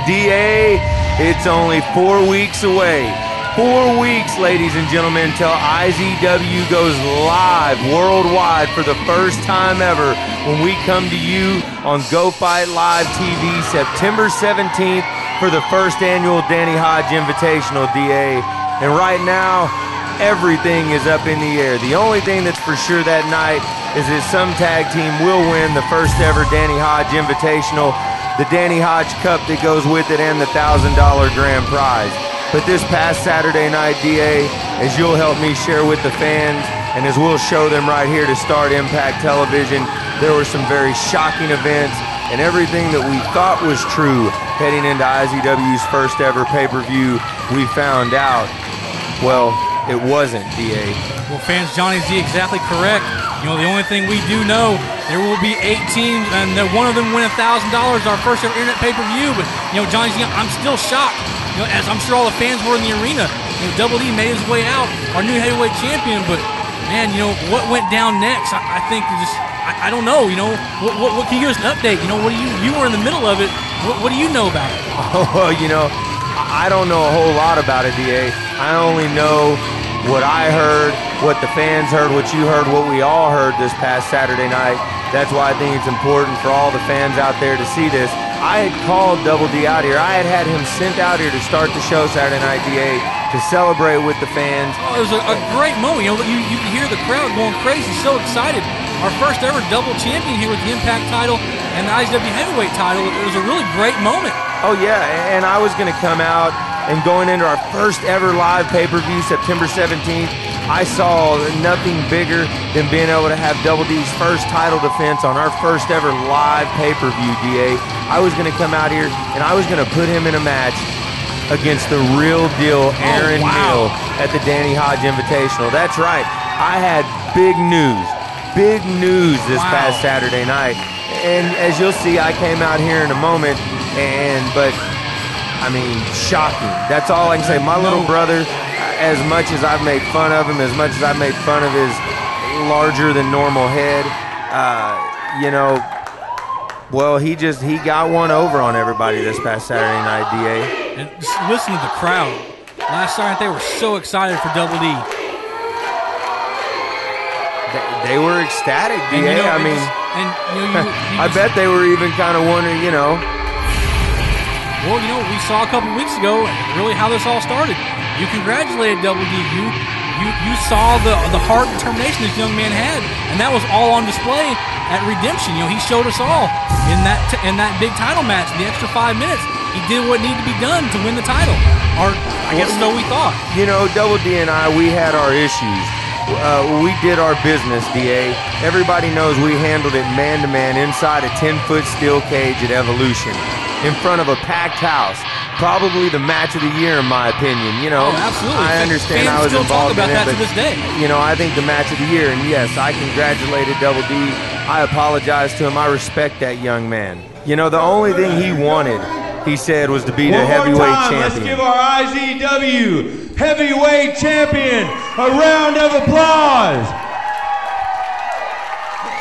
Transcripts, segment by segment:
DA, it's only 4 weeks away. 4 weeks, ladies and gentlemen, till IZW goes live worldwide for the first time ever when we come to you on Go Fight Live TV September 17th for the first annual Danny Hodge Invitational, DA. And right now, everything is up in the air. The only thing that's for sure that night is that some tag team will win the first ever Danny Hodge Invitational, the Danny Hodge Cup that goes with it, and the $1,000 grand prize. But this past Saturday night, DA, as you'll help me share with the fans, and as we'll show them right here to start Impact Television, there were some very shocking events, and everything that we thought was true heading into IZW's first ever pay-per-view, we found out, well, it wasn't, DA. Well, fans, Johnny's exactly correct. You know, the only thing we do know, there will be 8 teams, and one of them win $1,000, our first ever internet pay-per-view. But, you know, Johnny's, I'm still shocked. You know, as I'm sure all the fans were in the arena. You know, Double D made his way out, our new heavyweight champion. But, man, you know, what went down next, I think I don't know. You know, what can you give us an update? You know, what do you were in the middle of it. What do you know about it? Oh, well, you know, I don't know a whole lot about it, DA. I only know what I heard, what the fans heard, what you heard, what we all heard this past Saturday night. That's why I think it's important for all the fans out there to see this. I had called Double D out here. I had him sent out here to start the show Saturday night, DA, to celebrate with the fans. Oh, it was a great moment. You know, you could hear the crowd going crazy, so excited. Our first ever double champion here with the Impact title and the IZW heavyweight title. It was a really great moment. Oh, yeah, and I was going to come out and going into our first ever live pay-per-view September 17th, I saw nothing bigger than being able to have Double D's first title defense on our first ever live pay-per-view, DA. I was going to come out here and I was going to put him in a match against the real deal Aaron Neal at the Danny Hodge Invitational. That's right. I had big news this past Saturday night. And as you'll see, I came out here in a moment, but I mean, shocking. That's all I can say. My little brother, as much as I've made fun of him, as much as I've made fun of his larger than normal head, you know, well, he got one over on everybody this past Saturday night, DA. And just listen to the crowd. Last Saturday, they were so excited for Double D. They were ecstatic, DA. You know, I mean, I bet they were even kind of wondering, you know. Well, you know, we saw a couple weeks ago really how this all started. You congratulated Double D. You saw the heart and determination this young man had, and that was all on display at Redemption. You know, he showed us all in that big title match. The extra 5 minutes, he did what needed to be done to win the title. Or I guess so we thought. You know, Double D and I, we had our issues. We did our business, DA. Everybody knows we handled it man-to-man inside a 10-foot steel cage at Evolution in front of a packed house. Probably the match of the year, in my opinion. You know, absolutely. I understand I was involved in it, but, to this day. You know, I think the match of the year, and yes, I congratulated Double D. I apologize to him. I respect that young man. You know, the only thing he wanted, he said, was to be the heavyweight champion. Let's give our IZW heavyweight champion a round of applause.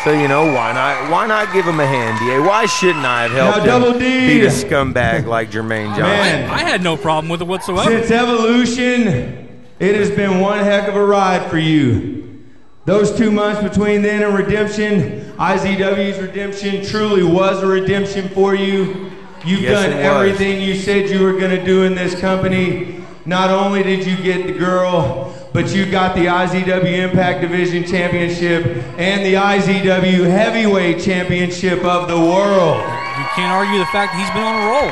So, you know, why not give him a hand, DA? Why shouldn't I have helped him beat a scumbag like Jermaine Johnson? Man, I had no problem with it whatsoever. Since Evolution, it has been one heck of a ride for you. Those 2 months between then and Redemption, IZW's Redemption truly was a redemption for you. You've done everything you said you were going to do in this company. Not only did you get the girl, but you got the IZW Impact Division Championship and the IZW Heavyweight Championship of the world. You can't argue the fact that he's been on a roll.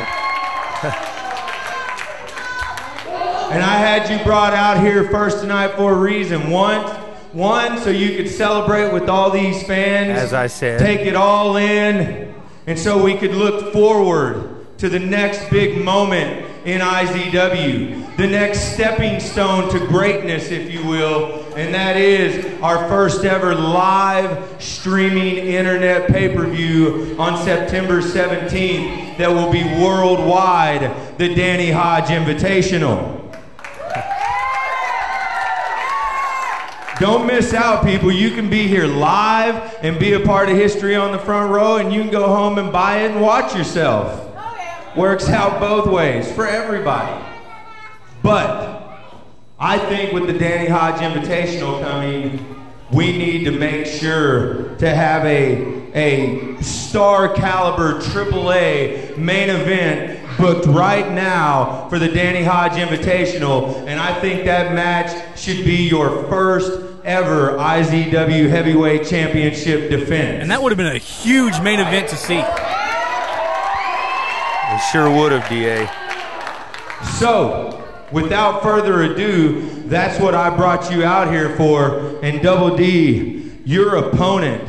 And I had you brought out here first tonight for a reason. One, so you could celebrate with all these fans. As I said. Take it all in. And so we could look forward to the next big moment in IZW, the next stepping stone to greatness, if you will, and that is our first ever live streaming internet pay-per-view on September 17th that will be worldwide, the Danny Hodge Invitational. Don't miss out, people. You can be here live and be a part of history on the front row, and you can go home and buy it and watch yourself. works out both ways for everybody. But I think with the Danny Hodge Invitational coming, we need to make sure to have a star caliber AAA main event booked right now for the Danny Hodge Invitational, and I think that match should be your first ever IZW Heavyweight Championship defense. And that would have been a huge main event to see. It sure would have, DA. So, without further ado, that's what I brought you out here for. And Double D, your opponent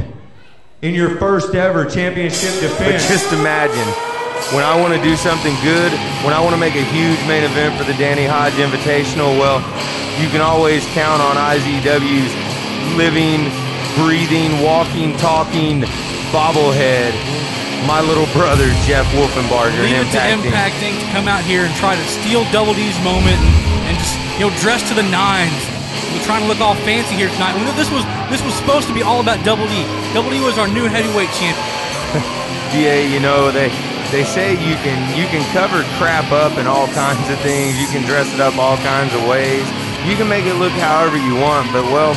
in your first ever championship defense. But just imagine, when I want to do something good, when I want to make a huge main event for the Danny Hodge Invitational, well, you can always count on IZW's living, breathing, walking, talking bobblehead, my little brother, Jeff Wolfenbarger. Leave it to Impact Inc. to come out here and try to steal Double D's moment and just, dress to the nines. We're trying to look all fancy here tonight. This was supposed to be all about Double D. Double D was our new heavyweight champion. DA, they say you can cover crap up in all kinds of things. You can dress it up all kinds of ways. You can make it look however you want, but well,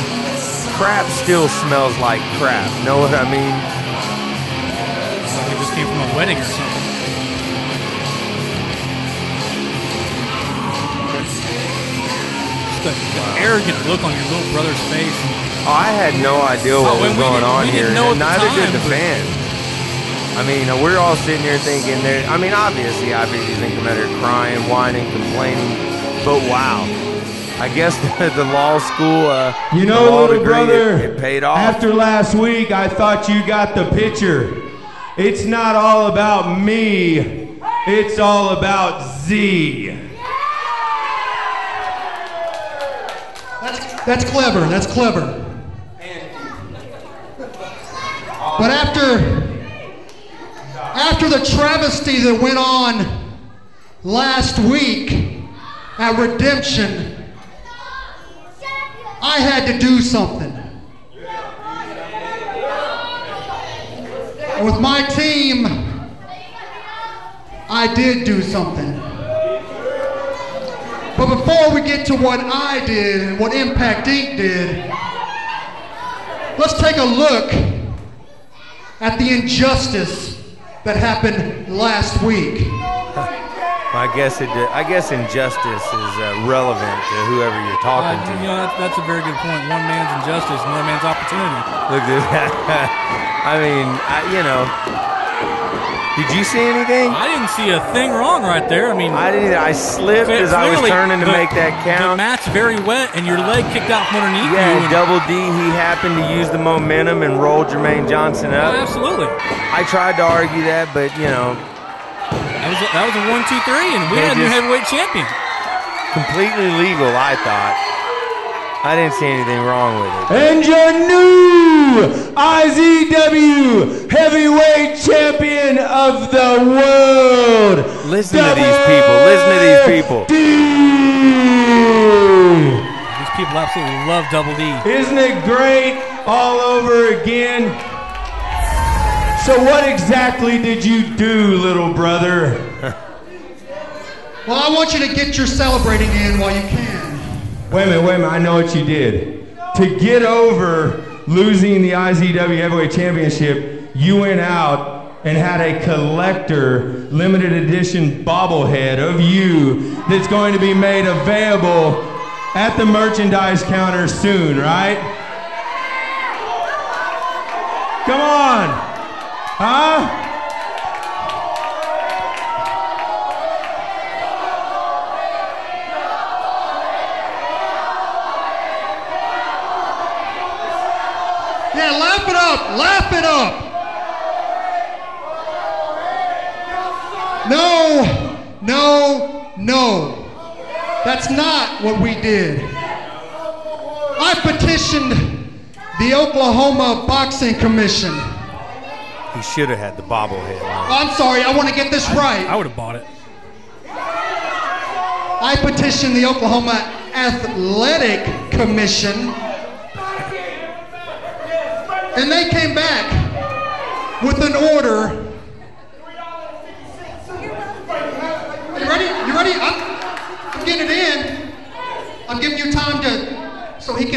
crap still smells like crap. Know what I mean? Like it just came from a wedding or something. Just the arrogant look on your little brother's face. Oh, I had no idea what was going on here, and neither did the fans. I mean, we're all sitting here thinking obviously IBD's competitor crying, whining, complaining, but wow. I guess the law school, little brother, it paid off. After last week, I thought you got the picture. It's not all about me. It's all about Z. That's clever. That's clever. But after the travesty that went on last week at Redemption, I had to do something. And with my team, I did do something. But before we get to what I did and what Impact Inc. did, let's take a look at the injustice that happened last week. I guess injustice is relevant to whoever you're talking to. That's a very good point. One man's injustice, another man's opportunity. Look at that. Did you see anything? I didn't see a thing wrong right there. I didn't either. I slipped as I was turning to make that count. The mat's very wet, and your leg kicked out from underneath you. Yeah, Double D, he happened to use the momentum and roll Jermaine Johnson up. Oh, absolutely. I tried to argue that, but, That was a 1-2-3, and we had a new heavyweight champion. Completely legal, I thought. I didn't see anything wrong with it. And your new IZW Heavyweight Champion of the World. Listen to these people. Listen to these people. These people absolutely love Double D. Isn't it great all over again? So what exactly did you do, little brother? Well, I want you to get your celebrating in while you can. Wait a minute, I know what you did. To get over losing the IZW Heavyweight Championship, you went out and had a collector limited edition bobblehead of you that's going to be made available at the merchandise counter soon, right? Come on. Huh? Yeah, laugh it up, laugh it up. No. That's not what we did. I petitioned the Oklahoma Boxing Commission. He should have had the bobblehead on. I'm sorry, I want to get this right. I would have bought it. I petitioned the Oklahoma Athletic Commission, and they came back with an order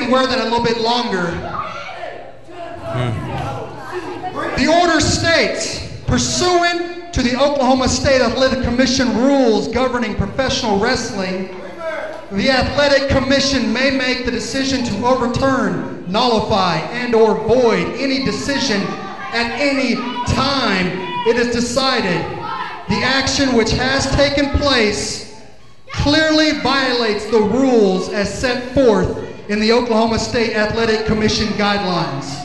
can wear that a little bit longer. The order states, pursuant to the Oklahoma State Athletic Commission rules governing professional wrestling, the Athletic Commission may make the decision to overturn, nullify, and/or void any decision at any time it is decided the action which has taken place clearly violates the rules as set forth in the Oklahoma State Athletic Commission guidelines.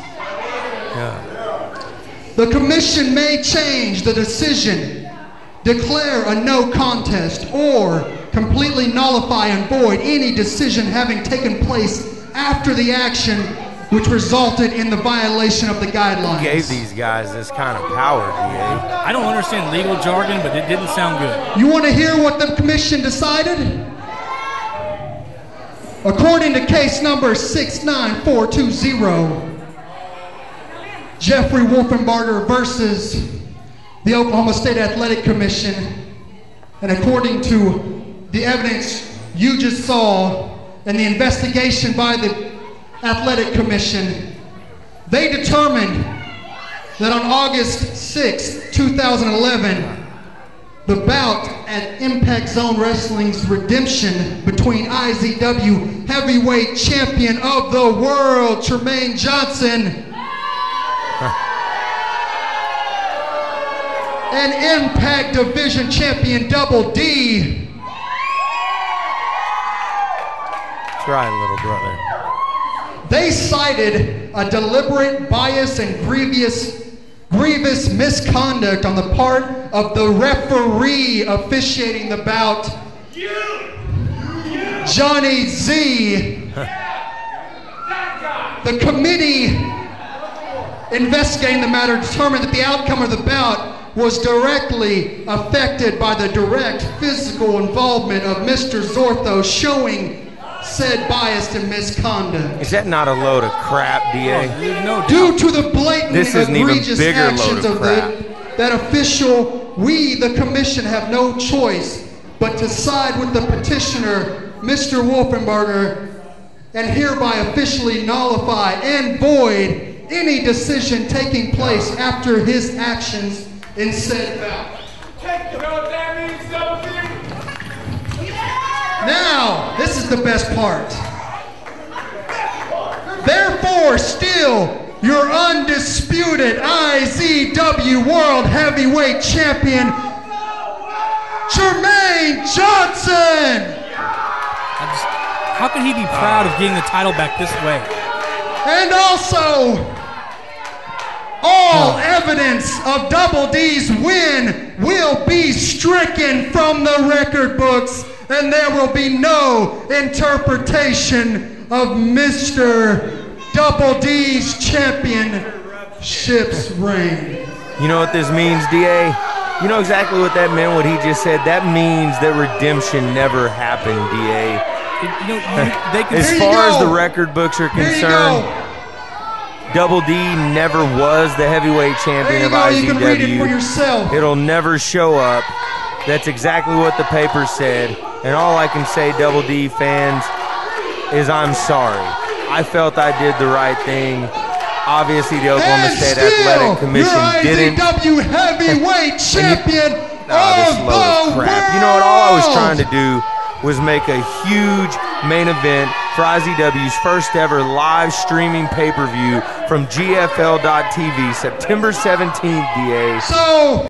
The commission may change the decision, declare a no contest, or completely nullify and void any decision having taken place after the action which resulted in the violation of the guidelines. Gave these guys this kind of power, DA. I don't understand legal jargon, but it didn't sound good. You want to hear what the commission decided? According to case number 69420, Jeffrey Wolfenbarger versus the Oklahoma State Athletic Commission, and according to the evidence you just saw and the investigation by the Athletic Commission, they determined that on August 6, 2011, the bout at Impact Zone Wrestling's redemption between IZW Heavyweight Champion of the World, Tremaine Johnson, and Impact Division Champion Double D. That's right, little brother. They cited a deliberate bias and grievous misconduct on the part of the referee officiating the bout, Johnny Z. The committee investigating the matter determined that the outcome of the bout was directly affected by the direct physical involvement of Mr. Zortho, showing said bias and misconduct. Is that not a load of crap, DA? Due to the blatant This is an egregious even bigger load actions of of crap. that official, we, the commission, have no choice but to side with the petitioner, Mr. Wolfenbarger, and hereby officially nullify and void any decision taking place after his actions in said bout. Now, this is the best part. Therefore, still, your undisputed IZW World Heavyweight Champion, Tremaine Johnson. How can he be proud of getting the title back this way? And also, all evidence of Double D's win will be stricken from the record books, and there will be no interpretation of Mr. Double D's championship's reign. You know what this means, DA? You know exactly what that meant, what he just said? That means that redemption never happened, DA. As far as the record books are concerned, Double D never was the heavyweight champion of IZW. You can read it for yourself. It'll never show up. That's exactly what the paper said. And all I can say, Double D fans, is I'm sorry. I felt I did the right thing. Obviously, the Oklahoma State Athletic Commission didn't. IZW heavyweight champion This load of crap. You know what? All I was trying to do was make a huge main event for IZW's first ever live streaming pay-per-view from GFL.TV, September 17th, DA. So